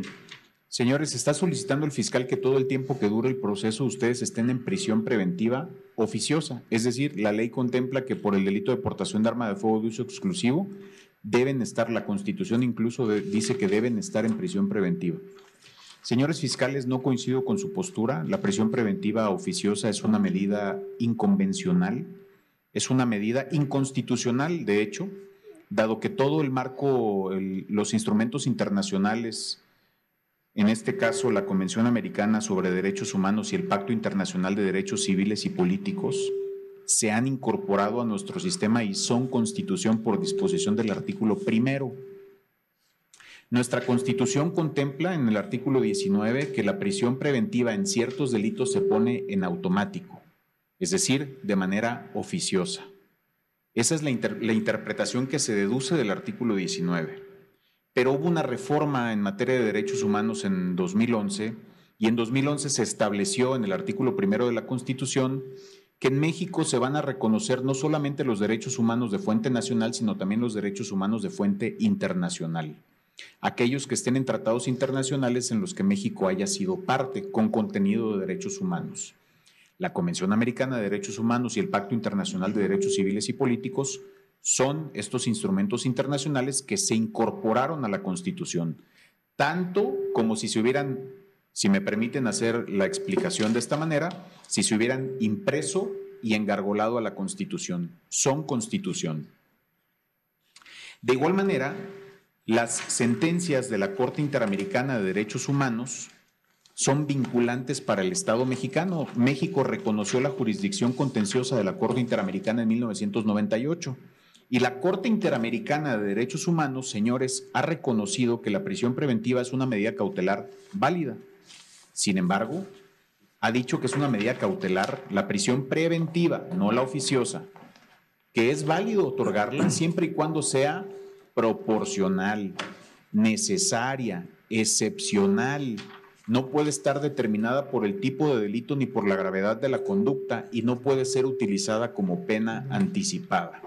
Bien. Señores, está solicitando el fiscal que todo el tiempo que dure el proceso ustedes estén en prisión preventiva oficiosa. Es decir, la ley contempla que por el delito de portación de arma de fuego de uso exclusivo deben estar, la Constitución incluso dice que deben estar en prisión preventiva. Señores fiscales, no coincido con su postura. La prisión preventiva oficiosa es una medida inconvencional, es una medida inconstitucional, de hecho, dado que todo el marco, los instrumentos internacionales, en este caso la Convención Americana sobre Derechos Humanos y el Pacto Internacional de Derechos Civiles y Políticos, se han incorporado a nuestro sistema y son constitución por disposición del artículo 1. Nuestra Constitución contempla en el artículo 19 que la prisión preventiva en ciertos delitos se pone en automático, es decir, de manera oficiosa. Esa es la interpretación que se deduce del artículo 19. Pero hubo una reforma en materia de derechos humanos en 2011 y en 2011 se estableció en el artículo 1 de la Constitución que en México se van a reconocer no solamente los derechos humanos de fuente nacional, sino también los derechos humanos de fuente internacional. Aquellos que estén en tratados internacionales en los que México haya sido parte con contenido de derechos humanos. La Convención Americana de Derechos Humanos y el Pacto Internacional de Derechos Civiles y Políticos son estos instrumentos internacionales que se incorporaron a la Constitución, tanto como si se hubieran, si me permiten hacer la explicación de esta manera, si se hubieran impreso y engargolado a la Constitución. Son Constitución. De igual manera, las sentencias de la Corte Interamericana de Derechos Humanos son vinculantes para el Estado mexicano. México reconoció la jurisdicción contenciosa de la Corte Interamericana en 1998 y la Corte Interamericana de Derechos Humanos, señores, ha reconocido que la prisión preventiva es una medida cautelar válida. Sin embargo, ha dicho que es una medida cautelar, la prisión preventiva, no la oficiosa, que es válido otorgarla siempre y cuando sea proporcional, necesaria, excepcional. No puede estar determinada por el tipo de delito ni por la gravedad de la conducta y no puede ser utilizada como pena anticipada.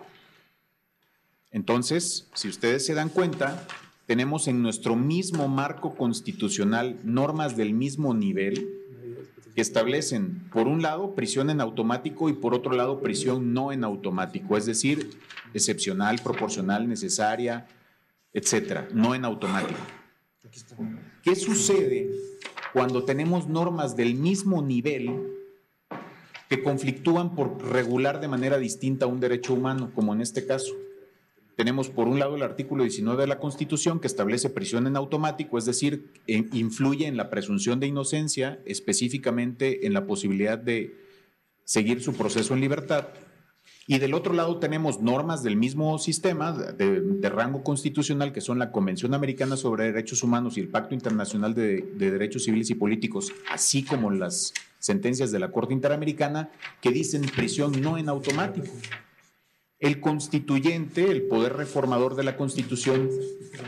Entonces, si ustedes se dan cuenta, tenemos en nuestro mismo marco constitucional normas del mismo nivel que establecen, por un lado, prisión en automático y por otro lado, prisión no en automático, es decir, excepcional, proporcional, necesaria, etcétera, no en automático. ¿Qué sucede cuando tenemos normas del mismo nivel que conflictúan por regular de manera distinta un derecho humano, como en este caso? Tenemos por un lado el artículo 19 de la Constitución que establece prisión en automático, es decir, influye en la presunción de inocencia, específicamente en la posibilidad de seguir su proceso en libertad. Y del otro lado tenemos normas del mismo sistema de rango constitucional que son la Convención Americana sobre Derechos Humanos y el Pacto Internacional de Derechos Civiles y Políticos, así como las sentencias de la Corte Interamericana que dicen prisión no en automático. El constituyente, el poder reformador de la Constitución,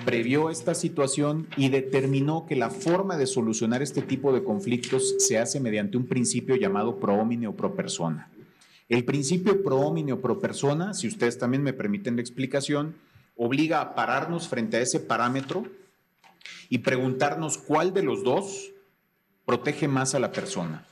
previó esta situación y determinó que la forma de solucionar este tipo de conflictos se hace mediante un principio llamado pro homine o pro persona. El principio pro homine o pro persona, si ustedes también me permiten la explicación, obliga a pararnos frente a ese parámetro y preguntarnos cuál de los dos protege más a la persona.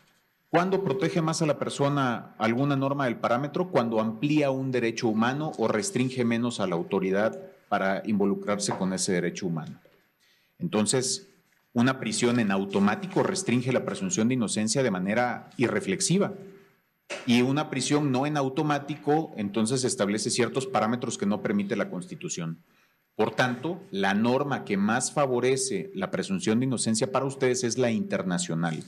¿Cuándo protege más a la persona alguna norma del parámetro? Cuando amplía un derecho humano o restringe menos a la autoridad para involucrarse con ese derecho humano. Entonces, una prisión en automático restringe la presunción de inocencia de manera irreflexiva. Y una prisión no en automático, entonces establece ciertos parámetros que no permite la Constitución. Por tanto, la norma que más favorece la presunción de inocencia para ustedes es la internacional.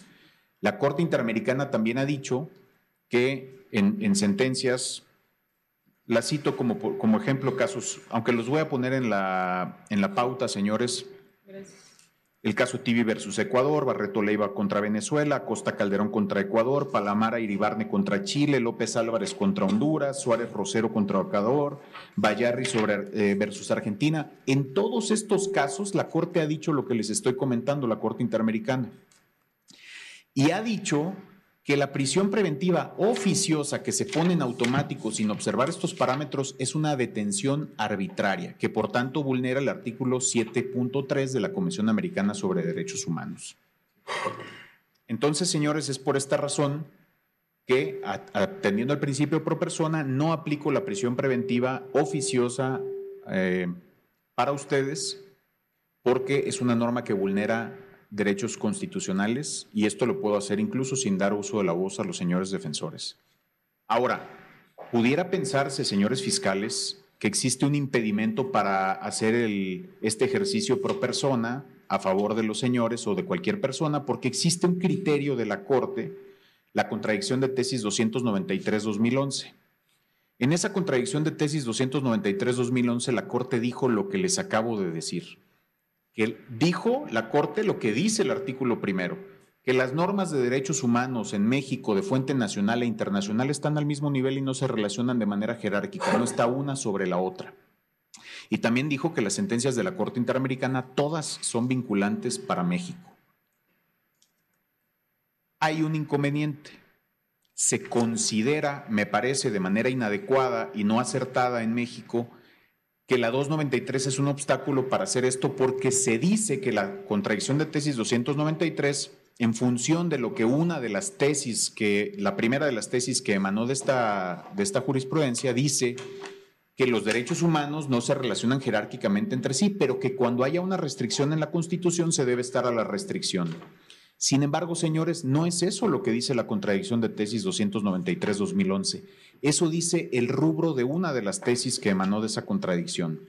La Corte Interamericana también ha dicho que en sentencias, la cito como ejemplo casos, aunque los voy a poner en la pauta, señores. Gracias. El caso Tibi versus Ecuador, Barreto Leiva contra Venezuela, Costa Calderón contra Ecuador, Palamara Iribarne contra Chile, López Álvarez contra Honduras, Suárez Rosero contra Ecuador, Bayarri versus Argentina. En todos estos casos, la Corte ha dicho lo que les estoy comentando, la Corte Interamericana. Y ha dicho que la prisión preventiva oficiosa que se pone en automático sin observar estos parámetros es una detención arbitraria, que por tanto vulnera el artículo 7.3 de la Convención Americana sobre Derechos Humanos. Entonces, señores, es por esta razón que, atendiendo al principio pro persona, no aplico la prisión preventiva oficiosa para ustedes, porque es una norma que vulnera derechos constitucionales y esto lo puedo hacer incluso sin dar uso de la voz a los señores defensores. Ahora, pudiera pensarse, señores fiscales, que existe un impedimento para hacer este ejercicio pro persona a favor de los señores o de cualquier persona, porque existe un criterio de la Corte, la contradicción de tesis 293-2011. En esa contradicción de tesis 293-2011, la Corte dijo lo que les acabo de decir. Que dijo la Corte lo que dice el artículo primero, que las normas de derechos humanos en México de fuente nacional e internacional están al mismo nivel y no se relacionan de manera jerárquica, no está una sobre la otra. Y también dijo que las sentencias de la Corte Interamericana todas son vinculantes para México. Hay un inconveniente. Se considera, me parece, de manera inadecuada y no acertada en México, que la 293 es un obstáculo para hacer esto porque se dice que la contradicción de tesis 293, en función de lo que una de las tesis, la primera de las tesis que emanó de esta jurisprudencia, dice que los derechos humanos no se relacionan jerárquicamente entre sí, pero que cuando haya una restricción en la Constitución se debe estar a la restricción. Sin embargo, señores, no es eso lo que dice la contradicción de tesis 293-2011. Eso dice el rubro de una de las tesis que emanó de esa contradicción.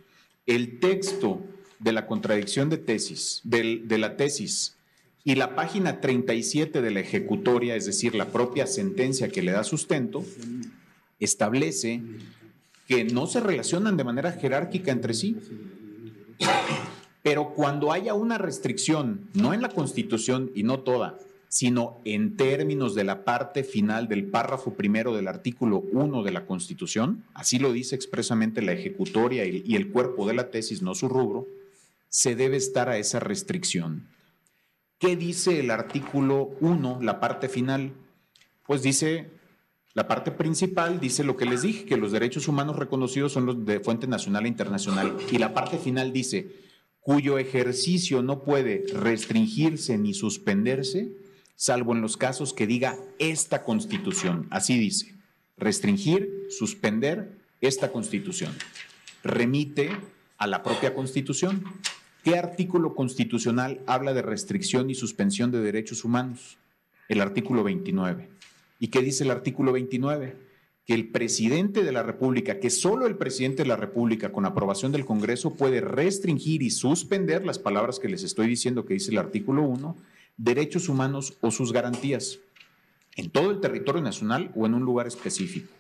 El texto de la contradicción de tesis, de la tesis, y la página 37 de la ejecutoria, es decir, la propia sentencia que le da sustento, establece que no se relacionan de manera jerárquica entre sí. Pero cuando haya una restricción, no en la Constitución y no toda, sino en términos de la parte final del párrafo primero del artículo 1 de la Constitución, así lo dice expresamente la ejecutoria y el cuerpo de la tesis, no su rubro, se debe estar a esa restricción. ¿Qué dice el artículo 1, la parte final? Pues dice, la parte principal dice lo que les dije, que los derechos humanos reconocidos son los de fuente nacional e internacional. Y la parte final dice, cuyo ejercicio no puede restringirse ni suspenderse, salvo en los casos que diga esta Constitución. Así dice, restringir, suspender esta Constitución. Remite a la propia Constitución. ¿Qué artículo constitucional habla de restricción y suspensión de derechos humanos? El artículo 29. ¿Y qué dice el artículo 29? Que el presidente de la República, que solo el presidente de la República con aprobación del Congreso puede restringir y suspender las palabras que les estoy diciendo que dice el artículo 1, derechos humanos o sus garantías, en todo el territorio nacional o en un lugar específico.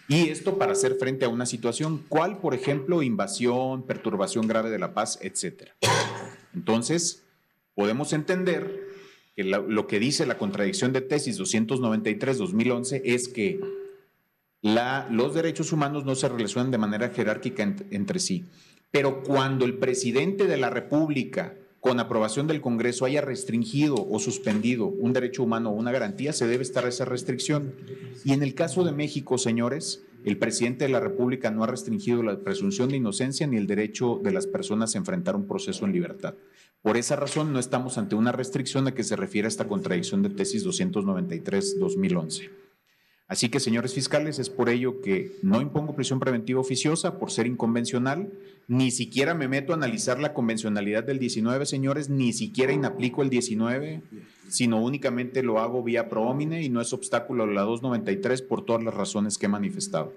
Y esto para hacer frente a una situación, ¿cuál? Por ejemplo, invasión, perturbación grave de la paz, etcétera. Entonces, podemos entender que lo que dice la contradicción de tesis 293-2011 es que los derechos humanos no se relacionan de manera jerárquica entre sí. Pero cuando el presidente de la República, con aprobación del Congreso, haya restringido o suspendido un derecho humano o una garantía, se debe estar esa restricción. Y en el caso de México, señores, el presidente de la República no ha restringido la presunción de inocencia ni el derecho de las personas a enfrentar un proceso en libertad. Por esa razón, no estamos ante una restricción a que se refiere a esta contradicción de tesis 293-2011. Así que, señores fiscales, es por ello que no impongo prisión preventiva oficiosa por ser inconvencional, ni siquiera me meto a analizar la convencionalidad del 19, señores, ni siquiera inaplico el 19, sino únicamente lo hago vía pro homine y no es obstáculo a la 293 por todas las razones que he manifestado.